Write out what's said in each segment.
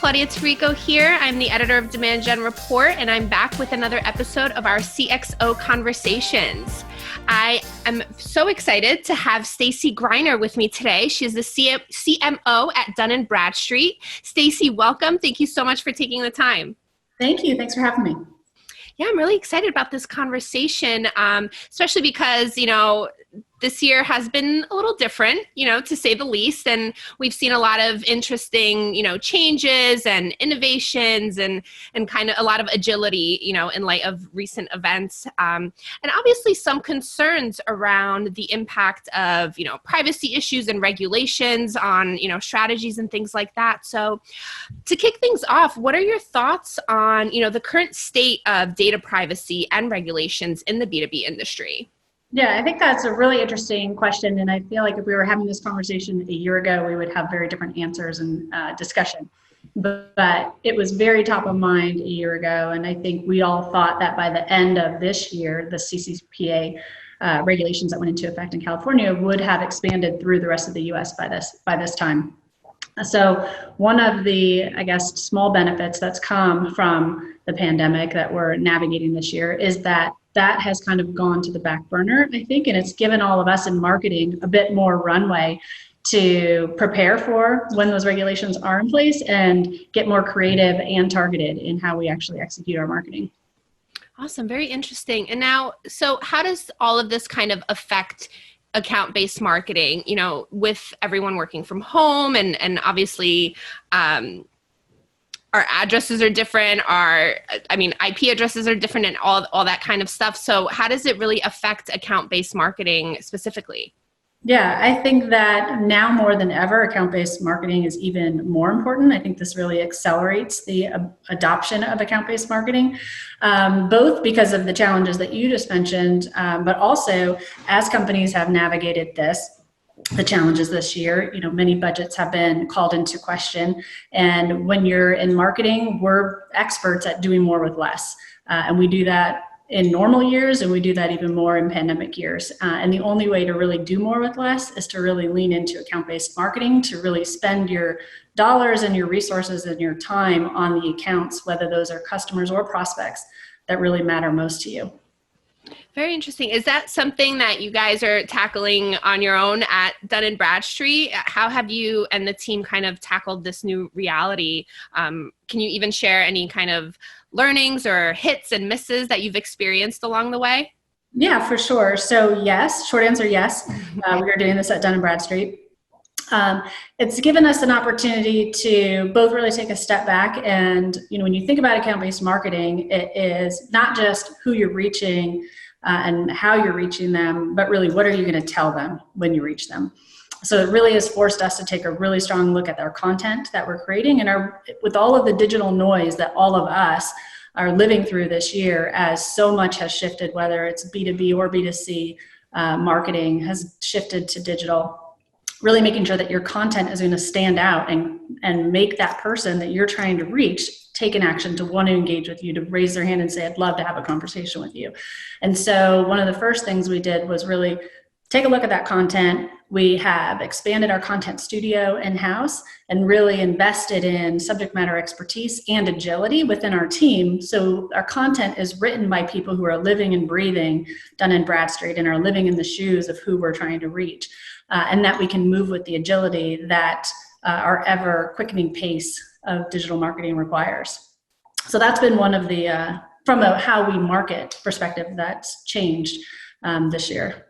Claudia Tirico here. I'm the editor of Demand Gen Report, and I'm back with another episode of our CXO Conversations. I am so excited to have Stacy Greiner with me today. She is the CMO at Dun Bradstreet. Stacy, welcome. Thank you so much for taking the time. Thank you. Thanks for having me. Yeah, I'm really excited about this conversation, especially because, this year has been a little different, to say the least. And we've seen a lot of interesting, changes and innovations and kind of a lot of agility, in light of recent events. And obviously some concerns around the impact of, privacy issues and regulations on, strategies and things like that. So to kick things off, what are your thoughts on, the current state of data privacy and regulations in the B2B industry? Yeah, I think that's a really interesting question. And I feel like if we were having this conversation a year ago, we would have very different answers and discussion. But it was very top of mind a year ago. And I think we all thought that by the end of this year, the CCPA regulations that went into effect in California would have expanded through the rest of the US by this time. So one of the, small benefits that's come from the pandemic that we're navigating this year is that has kind of gone to the back burner, I think, and it's given all of us in marketing a bit more runway to prepare for when those regulations are in place and get more creative and targeted in how we actually execute our marketing. Awesome. Very interesting. And now, so how does all of this kind of affect account-based marketing, with everyone working from home and obviously, our addresses are different, IP addresses are different and all that kind of stuff. So how does it really affect account-based marketing specifically? Yeah, I think that now more than ever, account-based marketing is even more important. I think this really accelerates the adoption of account-based marketing, both because of the challenges that you just mentioned, but also as companies have navigated the challenges this year, many budgets have been called into question. And when you're in marketing, we're experts at doing more with less. And we do that in normal years, and we do that even more in pandemic years. And the only way to really do more with less is to really lean into account-based marketing, to really spend your dollars and your resources and your time on the accounts, whether those are customers or prospects that really matter most to you. Very interesting. Is that something that you guys are tackling on your own at Dun Bradstreet? How have you and the team kind of tackled this new reality? Can you even share any kind of learnings or hits and misses that you've experienced along the way? Yeah, for sure. So yes, short answer, yes. We are doing this at Dun Bradstreet. It's given us an opportunity to both really take a step back and, when you think about account-based marketing, it is not just who you're reaching and how you're reaching them, but really what are you going to tell them when you reach them? So it really has forced us to take a really strong look at our content that we're creating and with all of the digital noise that all of us are living through this year, as so much has shifted, whether it's B2B or B2C, marketing has shifted to digital. Really making sure that your content is going to stand out and make that person that you're trying to reach take an action to want to engage with you, to raise their hand and say, I'd love to have a conversation with you. And so one of the first things we did was really take a look at that content. We have expanded our content studio in-house and really invested in subject matter expertise and agility within our team. So our content is written by people who are living and breathing Dun Bradstreet and are living in the shoes of who we're trying to reach. And that we can move with the agility that our ever quickening pace of digital marketing requires. So that's been one of the, from a how we market perspective, that's changed this year.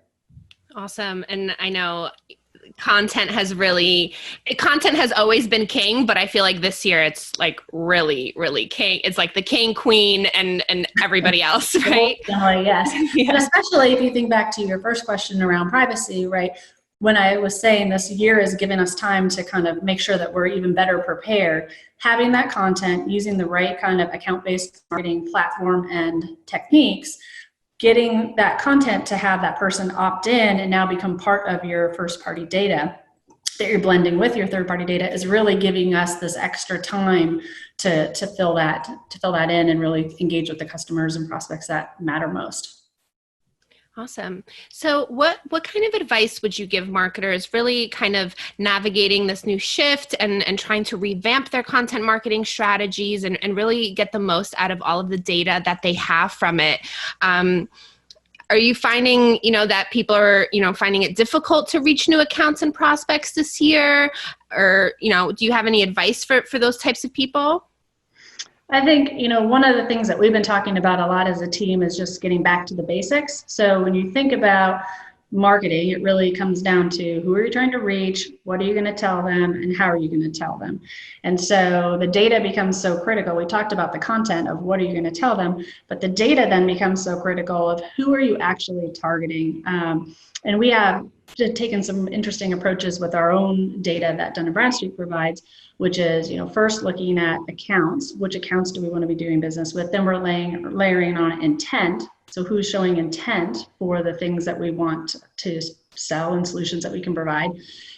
Awesome. And I know content has always been king, but I feel like this year it's like really, really king. It's like the king, queen, and everybody else, right? Yes. Yeah. And especially if you think back to your first question around privacy, right? When I was saying this year has given us time to kind of make sure that we're even better prepared, having that content, using the right kind of account-based marketing platform and techniques, getting that content to have that person opt in and now become part of your first-party data that you're blending with your third-party data is really giving us this extra time to fill that in and really engage with the customers and prospects that matter most. Awesome. So what kind of advice would you give marketers really kind of navigating this new shift and trying to revamp their content marketing strategies and really get the most out of all of the data that they have from it? Are you finding, that people are, finding it difficult to reach new accounts and prospects this year? Or, do you have any advice for those types of people? I think, one of the things that we've been talking about a lot as a team is just getting back to the basics. So when you think about marketing, it really comes down to who are you trying to reach, what are you going to tell them, and how are you going to tell them? And so the data becomes so critical. We talked about the content of what are you going to tell them, but the data then becomes so critical of who are you actually targeting. And we have taken some interesting approaches with our own data that Dun & Bradstreet provides, which is, first looking at accounts, which accounts do we want to be doing business with? Then we're layering on intent. So who's showing intent for the things that we want to sell and solutions that we can provide.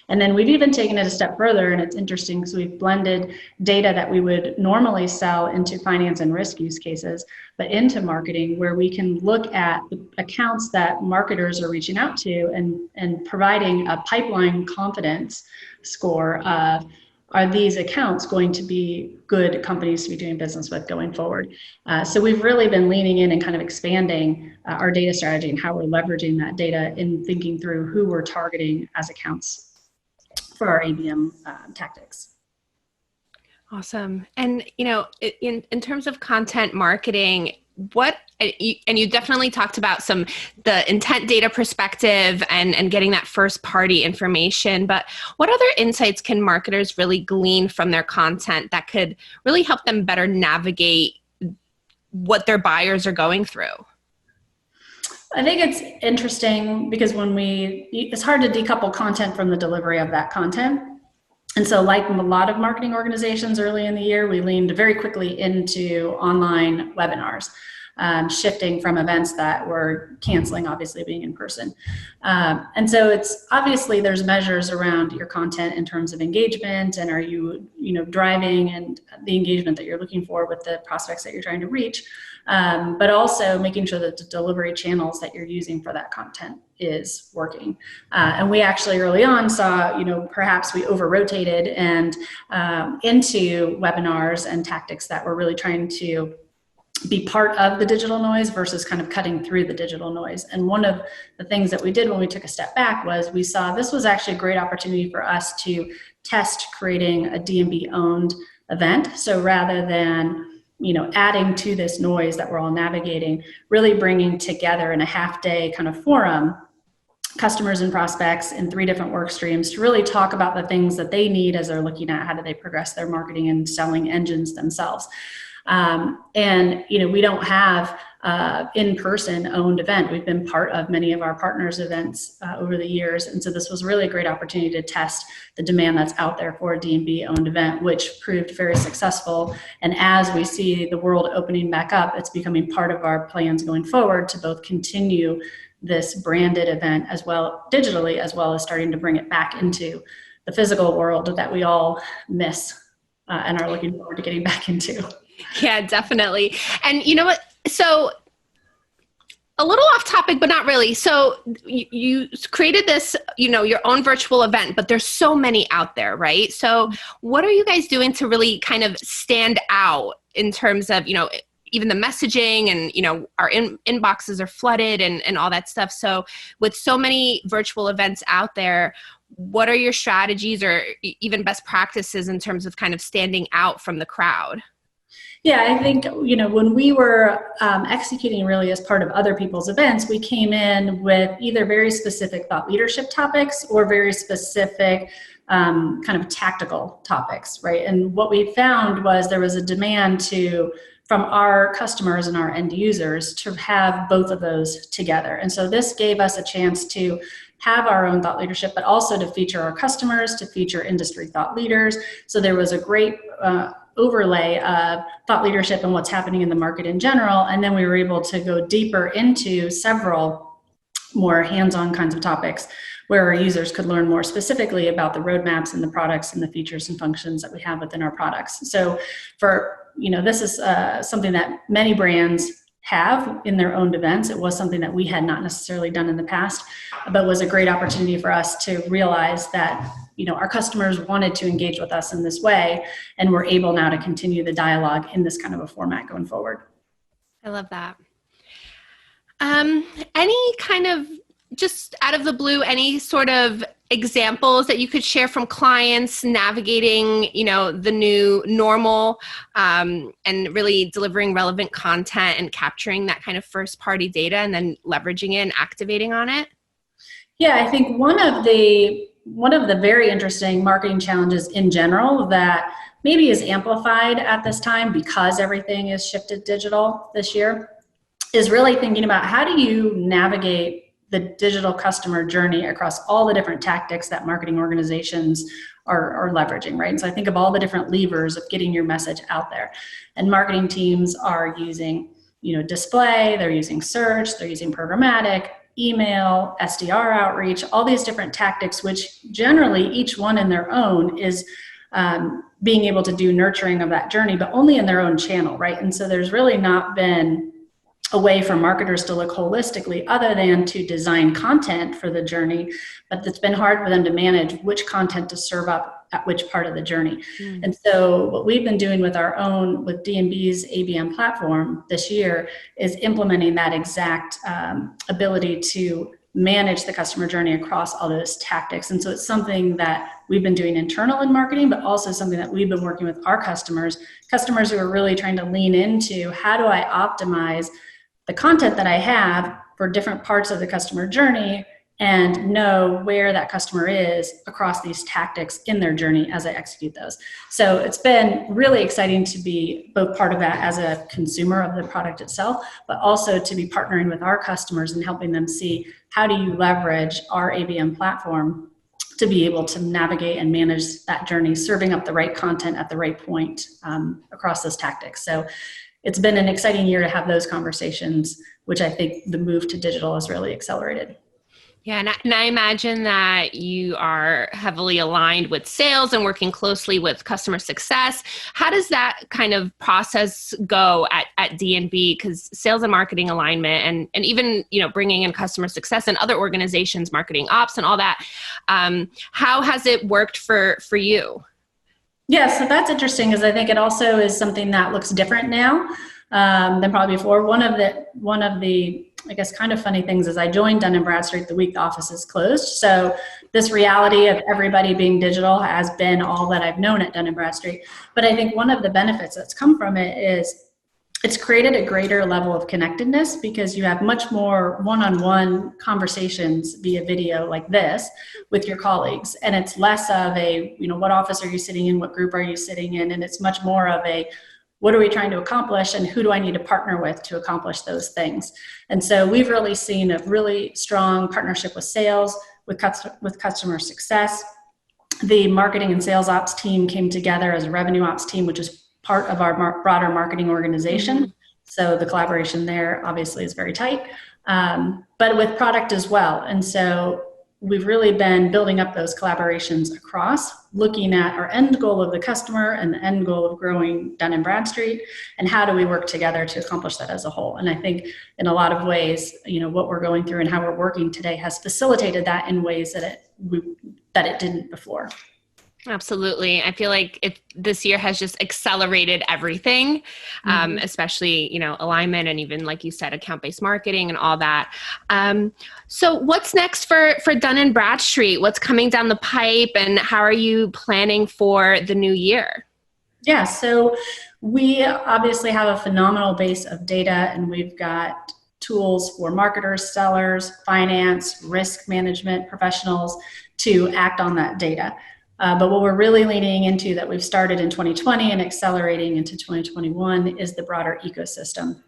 And then we've even taken it a step further, and it's interesting because we've blended data that we would normally sell into finance and risk use cases, but into marketing, where we can look at the accounts that marketers are reaching out to and providing a pipeline confidence score of, are these accounts going to be good companies to be doing business with going forward? So we've really been leaning in and kind of expanding our data strategy and how we're leveraging that data in thinking through who we're targeting as accounts for our ABM tactics. Awesome. And, in terms of content marketing, and you definitely talked about the intent data perspective and getting that first party information, but what other insights can marketers really glean from their content that could really help them better navigate what their buyers are going through? I think it's interesting because it's hard to decouple content from the delivery of that content. And so like a lot of marketing organizations early in the year, we leaned very quickly into online webinars, shifting from events that were canceling, obviously being in person. And so it's obviously there's measures around your content in terms of engagement, and are you, driving and the engagement that you're looking for with the prospects that you're trying to reach. But also making sure that the delivery channels that you're using for that content is working. And we actually early on saw, perhaps we over-rotated and into webinars and tactics that were really trying to be part of the digital noise versus kind of cutting through the digital noise. And one of the things that we did when we took a step back was we saw this was actually a great opportunity for us to test creating a D&B owned event. So rather than adding to this noise that we're all navigating, really bringing together in a half-day kind of forum customers and prospects in 3 different work streams to really talk about the things that they need as they're looking at how do they progress their marketing and selling engines themselves. And we don't have in-person owned event. We've been part of many of our partners' events over the years, and so this was really a great opportunity to test the demand that's out there for a D&B owned event, which proved very successful. And as we see the world opening back up, it's becoming part of our plans going forward to both continue this branded event as well digitally, as well as starting to bring it back into the physical world that we all miss and are looking forward to getting back into. Yeah, definitely. And you know what? So a little off topic, but not really. So you created this, your own virtual event, but there's so many out there, right? So what are you guys doing to really kind of stand out in terms of, even the messaging and, our inboxes are flooded and all that stuff. So with so many virtual events out there, what are your strategies or even best practices in terms of kind of standing out from the crowd? Yeah, I think, when we were executing really as part of other people's events, we came in with either very specific thought leadership topics or very specific kind of tactical topics, right? And what we found was there was a demand from our customers and our end users to have both of those together. And so this gave us a chance to have our own thought leadership, but also to feature our customers, to feature industry thought leaders. So there was a great overlay of thought leadership and what's happening in the market in general. And then we were able to go deeper into several more hands-on kinds of topics where our users could learn more specifically about the roadmaps and the products and the features and functions that we have within our products. So this is something that many brands have in their own events. It was something that we had not necessarily done in the past, but was a great opportunity for us to realize that, our customers wanted to engage with us in this way, and we're able now to continue the dialogue in this kind of a format going forward. I love that. Any kind of, just out of the blue, any sort of examples that you could share from clients navigating, the new normal, and really delivering relevant content and capturing that kind of first party data and then leveraging it and activating on it? Yeah, I think one of the very interesting marketing challenges in general that maybe is amplified at this time because everything is shifted digital this year is really thinking about how do you navigate the digital customer journey across all the different tactics that marketing organizations are leveraging, right? And so I think of all the different levers of getting your message out there. And marketing teams are using, display, they're using search, they're using programmatic, email, SDR outreach, all these different tactics, which generally each one in their own is being able to do nurturing of that journey, but only in their own channel, right? And so there's really not been a way for marketers to look holistically other than to design content for the journey, but it's been hard for them to manage which content to serve up at which part of the journey. And so what we've been doing with D&B's ABM platform this year is implementing that exact ability to manage the customer journey across all those tactics. And so it's something that we've been doing internal in marketing, but also something that we've been working with our customers who are really trying to lean into how do I optimize the content that I have for different parts of the customer journey and know where that customer is across these tactics in their journey as I execute those. So it's been really exciting to be both part of that as a consumer of the product itself, but also to be partnering with our customers and helping them see how do you leverage our ABM platform to be able to navigate and manage that journey, serving up the right content at the right point across those tactics. So it's been an exciting year to have those conversations, which I think the move to digital has really accelerated. Yeah, and I imagine that you are heavily aligned with sales and working closely with customer success. How does that kind of process go at D&B? Because sales and marketing alignment and even, bringing in customer success and other organizations, marketing ops and all that, how has it worked for you? Yeah, so that's interesting because I think it also is something that looks different now than probably before. One of the I guess kind of funny things is I joined Dun Bradstreet the week the office is closed. So this reality of everybody being digital has been all that I've known at Dun Bradstreet. But I think one of the benefits that's come from it is it's created a greater level of connectedness because you have much more one-on-one conversations via video like this with your colleagues. And it's less of a, what office are you sitting in? What group are you sitting in? And it's much more of a, what are we trying to accomplish and who do I need to partner with to accomplish those things? And so we've really seen a really strong partnership with sales, with customer success. The marketing and sales ops team came together as a revenue ops team, which is part of our broader marketing organization. Mm-hmm. So the collaboration there obviously is very tight, but with product as well. And so we've really been building up those collaborations across, looking at our end goal of the customer and the end goal of growing Dun & Bradstreet, and how do we work together to accomplish that as a whole. And I think in a lot of ways, what we're going through and how we're working today has facilitated that in ways that it didn't before. Absolutely. I feel like this year has just accelerated everything, especially, alignment and even, like you said, account-based marketing and all that. So what's next for Dun & Bradstreet? What's coming down the pipe and how are you planning for the new year? Yeah, so we obviously have a phenomenal base of data and we've got tools for marketers, sellers, finance, risk management professionals to act on that data. But what we're really leaning into that we've started in 2020 and accelerating into 2021 is the broader ecosystem.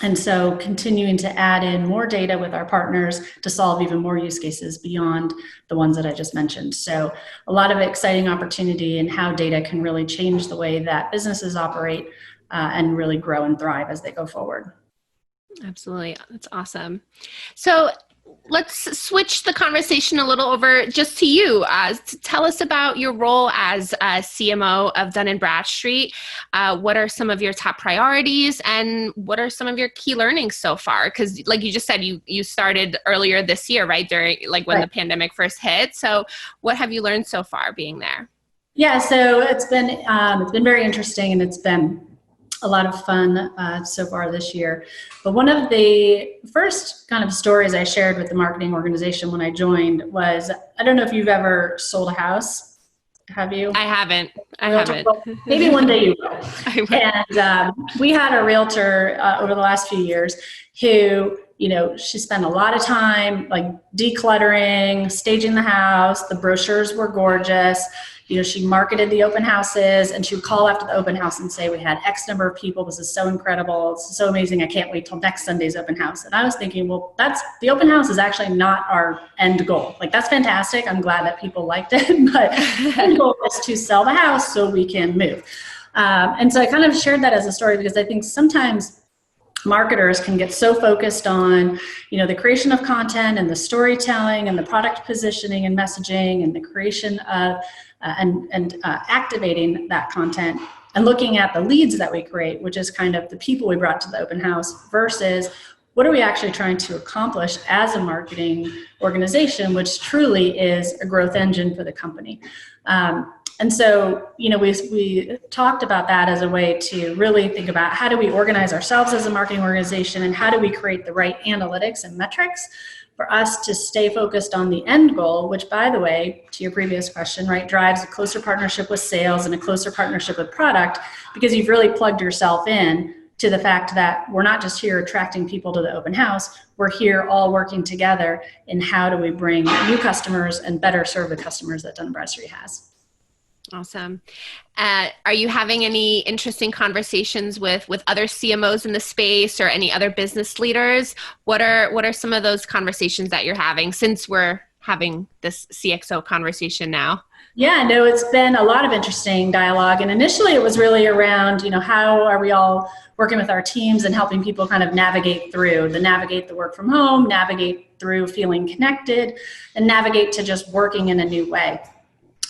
And so continuing to add in more data with our partners to solve even more use cases beyond the ones that I just mentioned. So a lot of exciting opportunity in how data can really change the way that businesses operate and really grow and thrive as they go forward. Absolutely. That's awesome. So let's switch the conversation a little over just to you. To tell us about your role as CMO of Dun Bradstreet. What are some of your top priorities, and what are some of your key learnings so far? Because, like you just said, you started earlier this year, right, during when the pandemic first hit. So, what have you learned so far being there? Yeah, so it's been very interesting, and it's been a lot of fun so far this year. But one of the first kind of stories I shared with the marketing organization when I joined was, I don't know if you've ever sold a house. Have you? I haven't. Well, maybe one day you will. And we had a realtor over the last few years who, she spent a lot of time like decluttering, staging the house. The brochures were gorgeous. She marketed the open houses, and she would call after the open house and say, we had X number of people. This is so incredible. It's so amazing. I can't wait till next Sunday's open house. And I was thinking, well, the open house is actually not our end goal. Like, that's fantastic. I'm glad that people liked it, but the end goal is to sell the house so we can move. And so I kind of shared that as a story because I think sometimes marketers can get so focused on, the creation of content and the storytelling and the product positioning and messaging and the creation of and activating that content and looking at the leads that we create, which is kind of the people we brought to the open house, versus what are we actually trying to accomplish as a marketing organization, which truly is a growth engine for the company. And so, we talked about that as a way to really think about how do we organize ourselves as a marketing organization, and how do we create the right analytics and metrics for us to stay focused on the end goal, which, by the way, to your previous question, right, drives a closer partnership with sales and a closer partnership with product, because you've really plugged yourself in to the fact that we're not just here attracting people to the open house, we're here all working together in how do we bring new customers and better serve the customers that Dun & Bradstreet has. Awesome. Are you having any interesting conversations with other CMOs in the space or any other business leaders? What are some of those conversations that you're having, since we're having this CXO conversation now? Yeah, no, it's been a lot of interesting dialogue. And initially it was really around, how are we all working with our teams and helping people kind of navigate the work from home, navigate through feeling connected, and navigate to just working in a new way.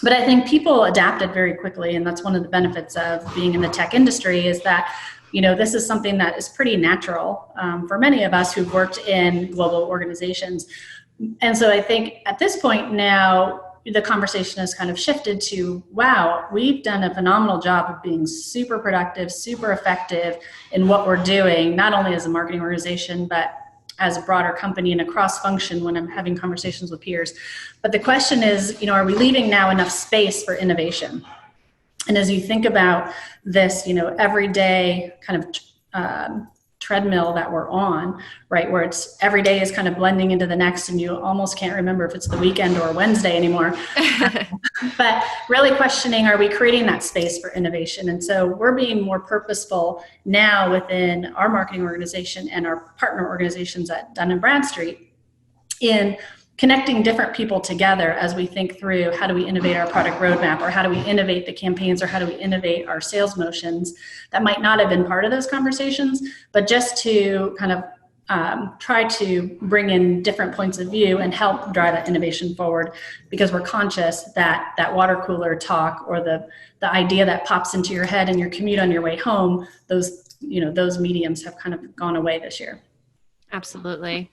But I think people adapted very quickly, and that's one of the benefits of being in the tech industry, is that, this is something that is pretty natural for many of us who've worked in global organizations. And so I think at this point now, the conversation has kind of shifted to, wow, we've done a phenomenal job of being super productive, super effective in what we're doing, not only as a marketing organization, but as a broader company and across function when I'm having conversations with peers. But the question is, are we leaving now enough space for innovation? And as you think about this, everyday kind of treadmill that we're on, right, where it's every day is kind of blending into the next, and you almost can't remember if it's the weekend or Wednesday anymore. But really questioning, are we creating that space for innovation? And so we're being more purposeful now within our marketing organization and our partner organizations at Dun & Bradstreet in connecting different people together as we think through how do we innovate our product roadmap, or how do we innovate the campaigns, or how do we innovate our sales motions that might not have been part of those conversations, but just to kind of try to bring in different points of view and help drive that innovation forward, because we're conscious that that water cooler talk or the idea that pops into your head in your commute on your way home, those mediums have kind of gone away this year. Absolutely.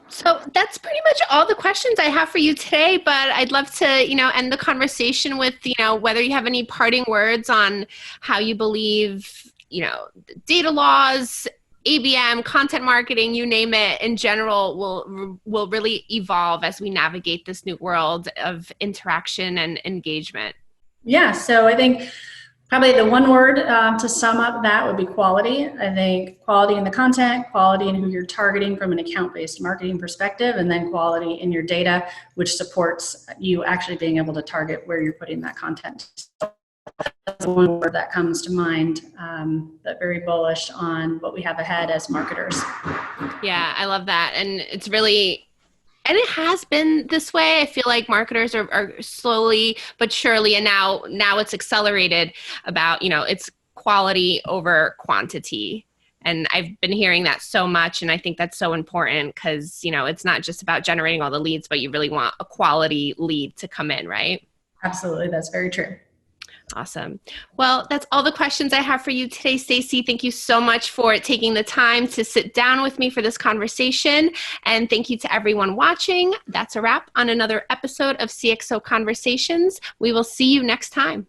So that's pretty much all the questions I have for you today, but I'd love to, end the conversation with, whether you have any parting words on how you believe, data laws, ABM, content marketing, you name it, in general will really evolve as we navigate this new world of interaction and engagement. Yeah, so I think probably the one word to sum up that would be quality. I think quality in the content, quality in who you're targeting from an account-based marketing perspective, and then quality in your data, which supports you actually being able to target where you're putting that content. That's the one word that comes to mind, but very bullish on what we have ahead as marketers. Yeah, I love that. And it's really... And it has been this way. I feel like marketers are slowly but surely, and now it's accelerated about, it's quality over quantity. And I've been hearing that so much, and I think that's so important because, it's not just about generating all the leads, but you really want a quality lead to come in, right? Absolutely. That's very true. Awesome. Well, that's all the questions I have for you today, Stacy. Thank you so much for taking the time to sit down with me for this conversation. And thank you to everyone watching. That's a wrap on another episode of CXO Conversations. We will see you next time.